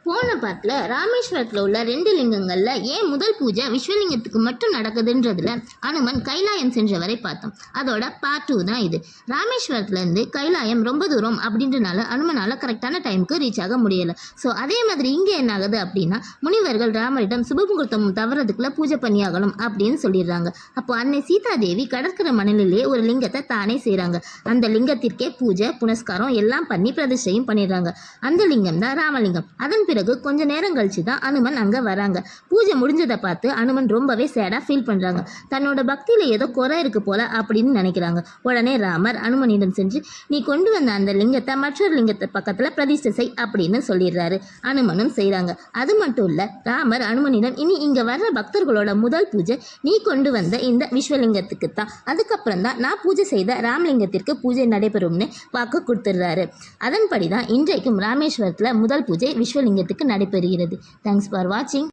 போன பாட்டில் ராமேஸ்வரத்தில் உள்ள 2 லிங்கங்களில் ஏன் முதல் பூஜை விஸ்வலிங்கத்துக்கு மட்டும் நடக்குதுன்றதுல அனுமன் கைலாயம் சென்றவரை பார்த்தோம். அதோட பார்ட் 2 தான் இது. ராமேஸ்வரத்துலேருந்து கைலாயம் ரொம்ப தூரம் அப்படின்றனால அனுமனால் கரெக்டான டைமுக்கு ரீச் ஆக முடியலை. ஸோ அதே மாதிரி இங்கே என்ன ஆகுது அப்படின்னா, முனிவர்கள் ராமரிடம் சுபமுகூர்த்தம் தவறதுக்குள்ள பூஜை பண்ணியாகணும் அப்படின்னு சொல்லிடுறாங்க. அப்போ அன்னை சீதாதேவி கடற்கரை மணலிலே ஒரு லிங்கத்தை தானே செய்கிறாங்க. அந்த லிங்கத்திற்கே பூஜை புனஸ்காரம் எல்லாம் பண்ணி பிரதிஷ்டையும் பண்ணிடுறாங்க. அந்த லிங்கம் தான் ராமலிங்கம். அதன் பிறகு கொஞ்ச நேரம் கழிச்சு தான் அனுமன் அங்கே வராங்க. பூஜை முடிஞ்சதை பார்த்து அனுமன் ரொம்பவே சேடாக ஃபீல் பண்ணுறாங்க. தன்னோட பக்தியில் ஏதோ குறை இருக்கு போல அப்படின்னு நினைக்கிறாங்க. உடனே ராமர் அனுமனிடம் சென்று, நீ கொண்டு வந்த அந்த லிங்கத்தை மற்றொரு லிங்கத்தை பக்கத்தில் பிரதிஷ்டை செய் அப்படின்னு சொல்லிடுறாரு. அனுமனும் செய்கிறாங்க. அது மட்டும் இல்லை, ராமர் அனுமனிடம், இனி இங்கே வர்ற பக்தர்களோட முதல் பூஜை நீ கொண்டு வந்த இந்த விஸ்வலிங்கத்துக்கு தான், அதுக்கப்புறம் தான் நான் பூஜை செய்த ராமலிங்கத்திற்கு பூஜை நடைபெறும்னு வாக்கு கொடுத்துடுறாரு. அதன்படி தான் இன்றைக்கும் ராமேஸ்வரத்தில் முதல் பூஜை விஸ்வலிங்கத்துக்கு நடைபெறுகிறது. தேங்க்ஸ் ஃபார் வாட்சிங்.